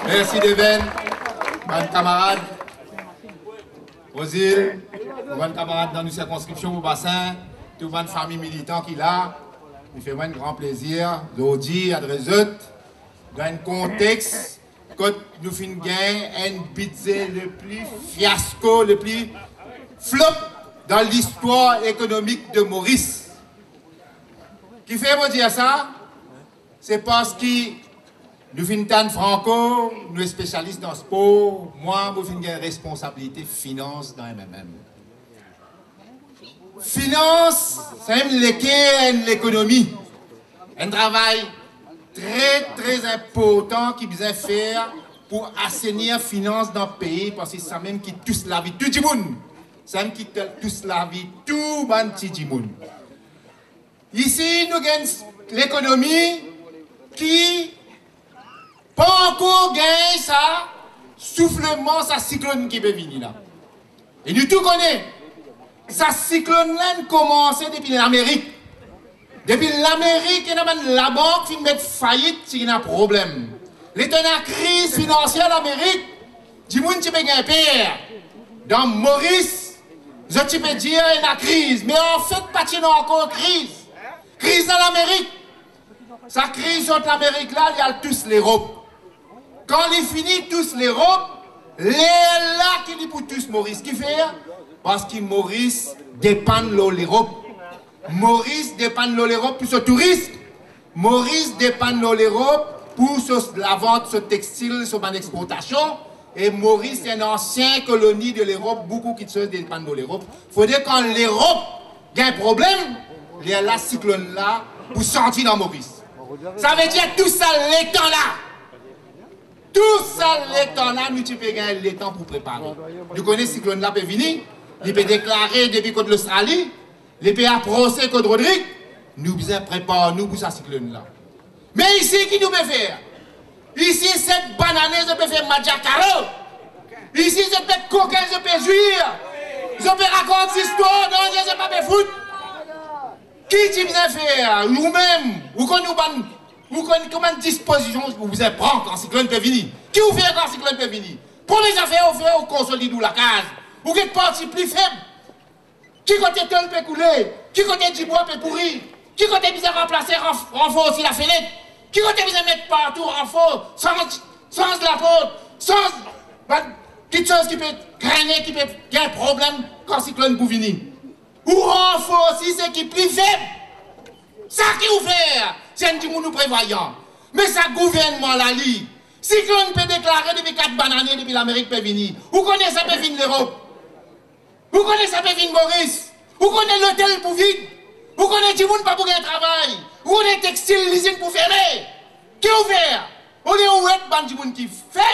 Merci Deven, mon camarade. Osil, mon camarade dans nos circonscriptions au bassin, toute bonne famille militante qui est là. Il fait moi un grand plaisir d'aujourd'hui, à Drezut, dans un contexte que nous finissons un budget le plus fiasco, le plus flop dans l'histoire économique de Maurice. Qui fait moi dire ça? C'est parce que nous finissons Franco, nous sommes spécialistes dans le sport, moi, nous finissons une responsabilité finance dans MMM. Finance, c'est l'économie. Un travail très important qui besoin faire pour assainir la finance dans le pays, parce que c'est ça même qui touche la vie de tout le monde. C'est ça même qui touche la vie de tout le monde. Ici, nous avons l'économie qui pas encore gagne ça, soufflement, ça cyclone qui peut venir là. Et nous tout connaissons. Ça cyclone là a commencé depuis l'Amérique. Depuis l'Amérique, la banque finit mettre faillite s'il y a un problème. L'état de crise financière de l'Amérique, du monde qui peut gagner pire. Dans Maurice, je peux dire qu'il y a une crise. Mais en fait, pas qu'il y a encore crise. Crise dans l'Amérique. Sa crise entre l'Amérique là, il y a tous l'Europe. Quand il finit tous l'Europe, les là qui dit pour tous Maurice qui fait? Parce que Maurice dépend de l'Europe. Maurice dépend de l'Europe pour ce tourisme. Maurice dépend de l'Europe pour la vente de textile, sur l'exportation. Et Maurice est une ancienne colonie de l'Europe. Beaucoup qui dépendent de l'Europe. Il faut dire que quand l'Europe a un problème, il y a la cyclone là pour sortir dans Maurice. Ça veut dire tout ça, l'étang là. Tout ça, l'étang là, nous tu peux gagner le temps pour préparer. Nous connaissons ce cyclone là peut venir. Il peut déclarer depuis contre l'Australie. Il peut approcher contre Rodrigue. Nous besoin préparer nous pour ce cyclone là. Mais ici, qui nous peut faire? Ici, cette bananeuse peut faire Madjakaro. Ici, cette bête coquin, je peux jouir. Je peux raconter cette histoire. Non, je ne sais pas me foutre. Qui tu besoin faire? Nous-mêmes, ou connaissez comment disposition vous avez prendre quand le cyclone peut venir? Qui vous fait quand le cyclone peut venir? Pour les affaires, vous faites au consolide ou la case. Vous êtes parti plus faible. Qui côté tel peut couler? Qui côté du bois peut pourrir? Qui côté besoin remplacer renfort aussi la fenêtre? Qui côté besoin mettre partout renfort sans la porte, sans quelque chose qui peut craigner, qui peut avoir un problème quand le cyclone peut venir? Ou renfort aussi c'est qui plus faible? Ça qui vous fait, c'est un petit monde prévoyant. Mais ça gouvernement la lit. Cyclone peut déclarer depuis 4 bananes depuis l'Amérique peut venir. Vous connaissez ça peut venir l'Europe? Vous connaissez ça peut venir Maurice? Vous connaissez l'hôtel pour vide? Vous connaissez du monde pas pour gagner travail? Vous connaissez textile, l'usine pour fermer? Qui ouvert? On est où est ban du monde qui faible?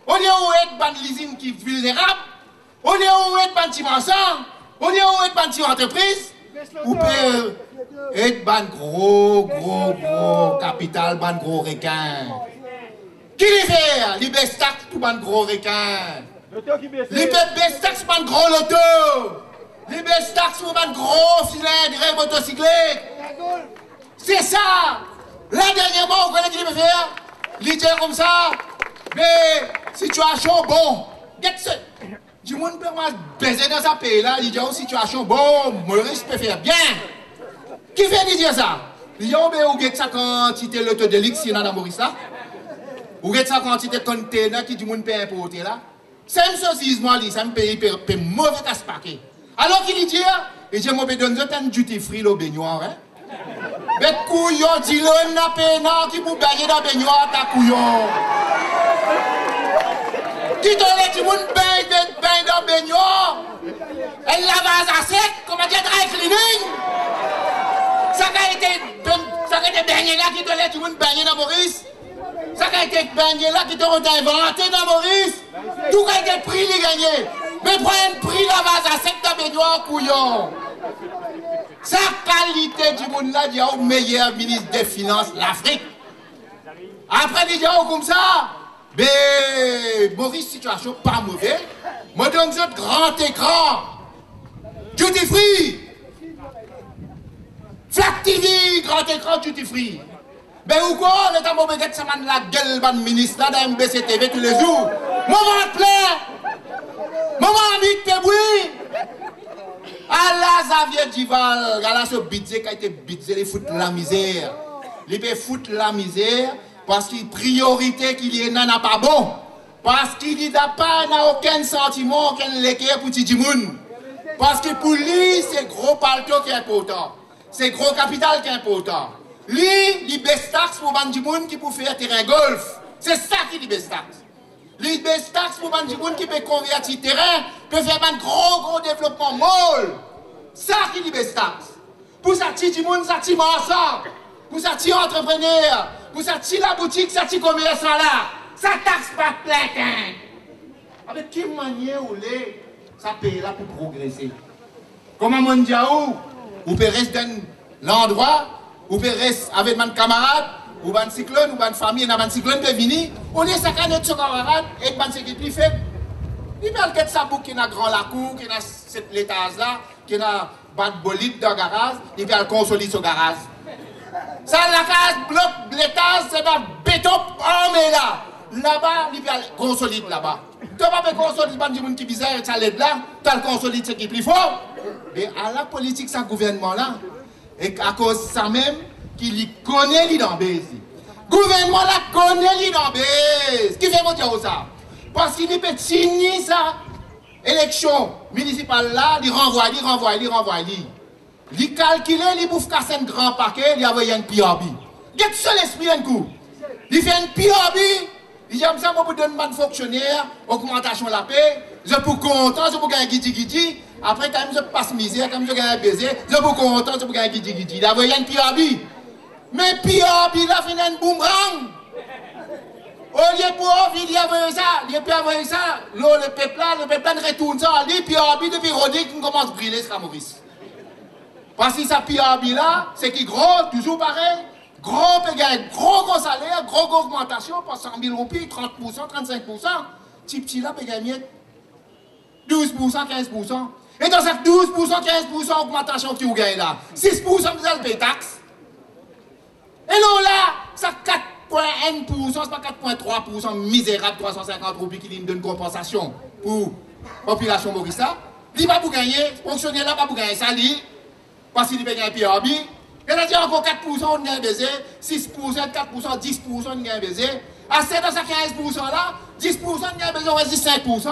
On est où est ban l'usine qui est vulnérable? On est où est ban petit marchand? On est où est ban petit entreprise? Ou peut être ban gros capital, ban gros requin? Qui les fait? Les bestax tout ban gros requin. Les bestax ban gros loto. Les bestax ban gros cylindre motocyclette. C'est ça. La dernière fois, vous connaissez qui les faire? L'idée comme ça. Mais situation bon. Get ce. Du monde peut baiser dans sa pays là. Il dit une situation bon. Maurice peut faire bien. Qui fait dire ça? Il dit on get sa quantité l'auto de l'X dans Maurice là. Ou get sa quantité de container qui du monde peut importer là. C'est une chose, moi, ça me paye mauvais casse paquet. Alors qu'il dit, il dit, moi, je donne un duty free le baignoire. Mais couillon, dis-le, n'a pas qui vous baigner dans le baignoire, ta couillon. Qui te laisse, tu monde baigne dans le baignoire. Elle lave à sec, comment dire, dry cleaning. Ça a été baigné là, qui te laisse, tu monde baigner dans Maurice. Ça a été baigné là, qui te inventé dans Maurice. Tout a été pris, les gagné. Mais prends un prix lavage à sec dans le baignoire, couillon. Sa qualité du monde là, il y a le meilleur ministre des Finances de l'Afrique. Après, il y a comme ça. Mais Maurice, situation pas mauvaise. Moi, donne un grand écran. Duty free. Flat TV, grand écran, duty free. Ben ou quoi, l'État m'a dit que ça m'a la gueule ban ministre là dans MBCTV tous les jours. Maman plaît. Maman habite te bruit. Allah Xavier Dival, Allah ce budget qui a été budget, il fout la misère. Il peut foutre la misère parce que priorité qu'il y a n'a pas bon. Parce qu'il n'a pas aucun sentiment, aucun légué pour Tidimoun. Parce que pour lui, c'est gros palto qui est important. C'est gros capital qui est important. Lui, il baisse taxe pour Bandimoun qui peut faire terrain golf. C'est ça qui baisse taxe. Il baisse taxe pour Bandimoun qui peut convertir terrain, peut faire un gros développement molle. Ça qui baisse taxe. Pour ça, Tidimoun, ça tire ensemble. Pour ça, tire entrepreneur. Pour ça, tire la boutique, ça tire commerçant là. Ça taxe pas plein. Avec quelle manière ou les ça paye là pour progresser. Comment mon diaou, ou peut rester dans l'endroit, ou peut rester avec mon camarade, ou ban cyclone, ou ban famille, ou ban cyclone peut venir, on est ça notre camarade, et ban ce qui est plus faible. Il peut aller sa boucle qui a grand la cour, qui a cet étage là, qui a ban bolide dans le garage, il peut aller consolider son garage. Ça, la case bloc l'étage, c'est dans béton armé là. Là-bas, il peut aller consolider là-bas. Tu ne peux pas consolider les gens qui bizarre, ça l'aide là, tu as consolider ce qui est plus fort. Mais à la politique, ce gouvernement-là, et à cause de ça même, qu'il connaît l'idambèse. Le gouvernement là connaît l'idambèse. Qui fait mon dire ça? Parce qu'il peut signer ça, élection municipale là, il renvoie. Il calcule, il bouffe casse un grand paquet, il envoie un PRB. Il y a seul esprit un coup. Il fait un PRB. Il dit, ça, je donne un fonctionnaire, augmentation de la paix, je suis content, je peux gagner guidi. Après, quand je passe misère, quand je gagne un baiser, je suis content, je peux gagner guidi. Il a envoyé un PRB. Mais PRB, là, fait un boomerang. Au lieu pour il a envoyé ça, il peut envoyer ça, le peuple là retourne ça, lui, PRB, depuis Rodic, il commence à brûler, c'est Maurice. Parce que ça PRB là, c'est qui gros, toujours pareil. Gros salaire, gros augmentation, pas 100 000 roupies, 30%, 35%. Petit là, peut gagner 12%, 15%. Et dans cette 12%, 15% augmentation qui vous gagnez là, 6% vous allez payer taxe. Et non là, ça 4,1%, c'est pas 4,3% misérable, 350 roupies qui donne compensation pour la population Maurice là. Il va vous gagner, fonctionnaire là, va vous gagner ça, parce qu'il peut gagner PRB. Il a dit encore 4% on gagne baiser, 6%, 4%, 10% on gagne baiser. À 7 dans 15% là, 10% on gagne baiser, on va dire 5%.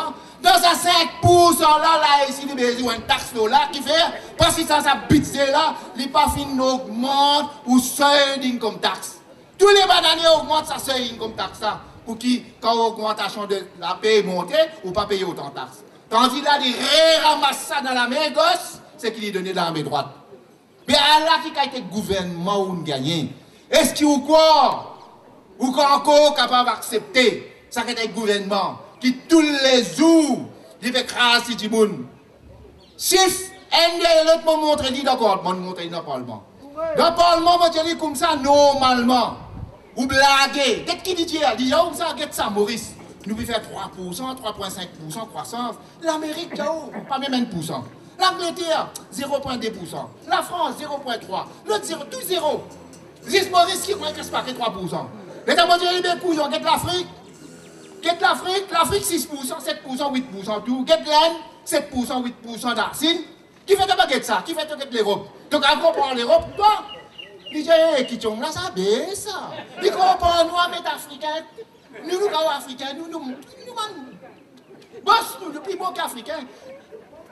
Dans ce 5% là, ici, il y a une taxe là qui fait, parce que ça budget là, il n'est pas fini augmente ou seuil d'income taxe. Tous les bananiers augmentent ça seuil d'income taxe là, pour qui, quand l'augmentation de la paie monte, ou pas payer autant de taxes. Tandis là, il ramasse ça dans la main gauche, c'est qu'il est donné dans la main droite. Mais Allah qui a été gouvernement où on gagne, est-ce qu'il ou quoi? Ou encore capable d'accepter ça qui est gouvernement qui tous les jours il fait craser du monde. Chiffre, un de l'autre me montre dit d'accord, me montre dans le Parlement. Dans le Parlement, on dit comme ça normalement. Ou blaguer. Qu'est-ce qu'il dit hier? Il dit comme ça, qu'est-ce ça Maurice? Nous pouvons faire 3%, 3,5% croissance. L'Amérique, pas même 1%. L'Angleterre, 0,2%. La France, 0,3%. L'autre, 0, tout 0. Juste Maurice qui ne casse pas que 3%. L'État mondial, il est couillon. Qu'est-ce l'Afrique? Qu'est-ce l'Afrique? L'Afrique, 6%, 7%, 8%, tout. Qu'est-ce l'Inde? 7%, 8% d'Arsine. Qui fait de baguette ça? Qui fait de l'Europe? Donc, à comprendre l'Europe, toi? Il dit, qui tombe là, ça baisse ça. Il comprend nous, avec Africains. Nous, Africains, nous, boss, nous, le plus beau qu'Africains.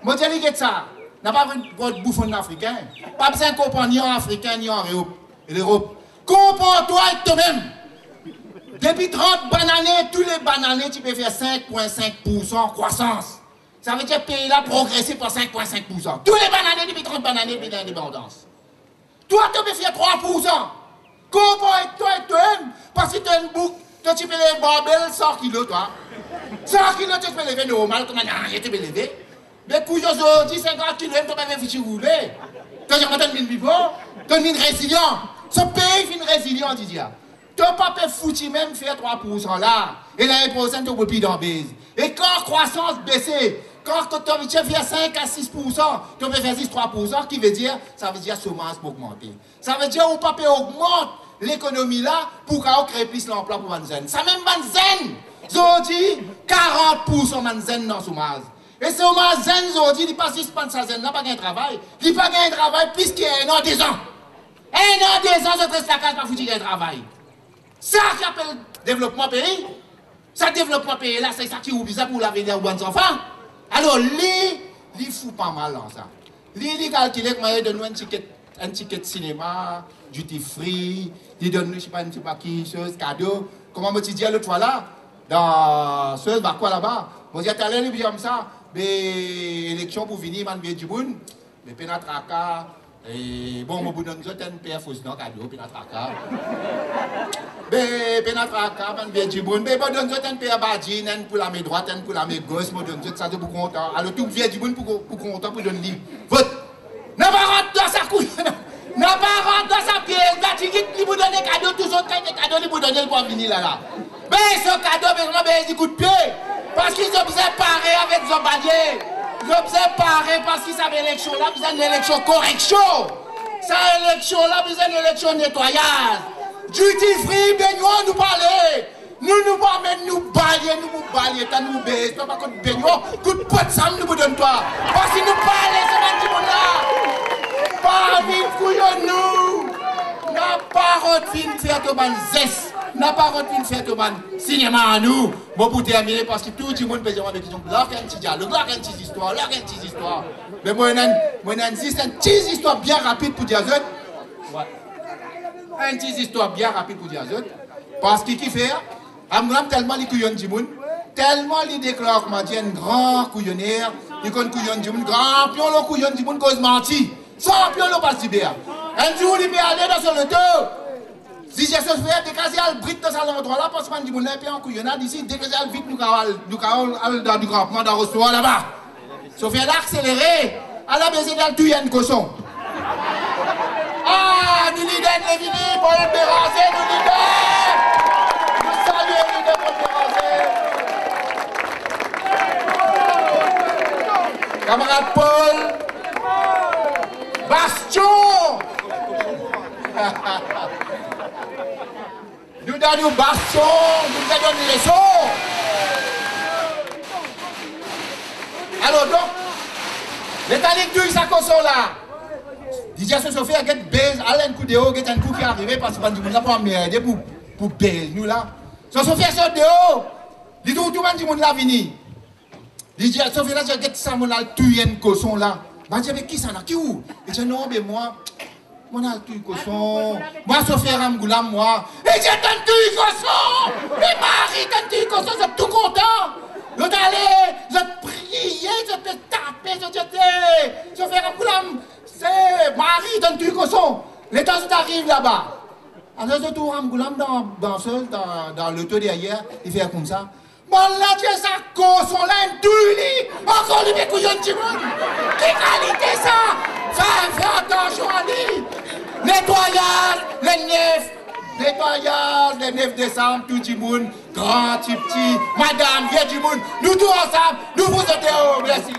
Moi, je dis ça. N'a pas de bouffon africain. Pas besoin de comprendre ni en africain ni en Europe. Comprends-toi avec toi-même. Depuis 30 bananes, tous les bananes, tu peux faire 5,5% croissance. Ça veut dire que le pays là progressé par 5,5%. Tous les bananes, depuis 30 bananes, depuis l'indépendance. Toi, tu peux faire 3%. Comprends avec toi avec toi-même. Parce que tu as une boucle, toi, tu peux les barbelles 100 kilos, toi. 100 kilos, tu peux lever normal, comme un tu peux lever. Mais pour aujourd'hui, 50 kilos, tu peux réfléchir rouler. Tu as une vivant, tu as une résilient. Ce pays est une résilient, tu dis. Tu ne peux pas foutre même faire 3% là. Et l'année prochaine, tu ne peux plus d'en base. Et quand la croissance baisse, quand tu fais 5 à 6%, tu peux faire 6-3%, qui veut dire, ça veut dire semence pour augmenter. Ça veut dire que le papier augmente. l'économie là pour créer plus d'emplois pour Manzen. Ça même Manzen, aujourd'hui, 40% Manzen dans le chômage. Et c'est au Manzen, aujourd'hui, il passe 6 ans de n'a pas de travail. Il n'a pas de travail plus qu'un an, 2 ans. 1 an, 2 ans, ce très saccage pas foutu de travail. Ça qui appelle développement pays. Ça développement pays là, c'est ça qui oublie ça pour l'avenir de nos enfants. Alors, il fout pas mal dans ça. Il calcule que donne un ticket de cinéma, duty free, il donne, je ne sais pas, qui chose, cadeau. Comment me dit l'autre fois là, dans ce quoi là-bas, on dit, t'as l'air comme ça, mais élection pour venir, man, bien du monde, mais pénatraka, et bon, je donne une paire fausse dans cadeau, pénatraka. Mais pénatraka, man, bien du monde, mais je donne une paire badine, pour la main droite, pour la main gauche, je donne ça pour content. Alors tout vient du monde pour content, pour donner livre. Vote! N'a pas rentré dans sa couille! N'a pas rentré dans sa pièce! La tigite, il vous donne des cadeaux, tous autres cadeaux, il vous donne pour venir là. Mais ce cadeau, mais il coup de pied! Parce qu'ils ont besoin de parer avec les baliers! Ils ont besoin de parer parce qu'ils savent l'élection là, besoin d'une élection correction! Ça, élection là, besoin d'une élection nettoyage! Duty free, Benoît nous parler! Nous pas mettre nous balayer, tant nous baisse, pas contre Benoît, coup de pote, ça nous donne toi! Parce que nous parler, c'est pas là! Pas vite, couillon nous! N'a pas retenu faire de ban zeste! N'a pas retenu faire de ban cinéma à nous! Bon, pour terminer, parce que tout le monde peut dire avec question, là, il y a un petit dialogue, là, il y a une petite histoire, là, il y a une petite histoire. Mais moi, c'est une petite histoire bien rapide pour dire ça. Ouais. Une petite histoire bien rapide pour dire ça. Parce qu'il fait, tellement les couillons du monde, tellement les déclare comment dire un grand couillonnaire, il connaît couillon du monde, grand pion le couillon du monde cause menti. Sans pion le passe bien. Un jour il peut aller dans son auto. Si j'ai ce fait, décaser le brique dans cet endroit là, parce que du monde est en couillonnade ici, décaser le vite, nous allons dans du campement dans restaurant là-bas. Sauf qu'elle a accéléré, elle a baissé dans le tuyau de cochon. Ah, nous l'idée de venir pour le béranger, nous l'idée. Nous saluons l'idée pour le béranger. Camarade Paul, Bastion. Nous donnons Bastion, nous donnons les sons. Alors donc, l'étalique du Sacoso là. Déjà, ce Sophie a get baise, a un coup de haut, get un coup qui est arrivé parce que nous n'avons pas merdé pour baise, nous là. Ce Sophie a sorti de haut, dit tout le monde là venu. Déjà, Sophie là, j'ai get ça, mon a tué un cochon là. Bah, j'ai dit, qui ça là, qui où? Et j'ai dit, non, mais moi, mon a tué un cochon. Moi, Sophie Ramgoulam, moi. Et j'ai tué un cochon! Et Marie, t'as tué un cochon, c'est tout content! Je suis allé, je priais, je te tapais, je fais un coup c'est Marie dans le cochon. Les temps arrivent là-bas. Alors je tourne Ramgoulam dans le taux derrière, il fait comme ça. Bon là, tu es ça, cochon là, un tuli, encore les couillons de monde. Quelle qualité ça? Fais attention à lui. Nettoyage, les 9 décembre, tout le monde, grand, petit, madame, vieux du monde, nous tous ensemble, nous vous êtes merci.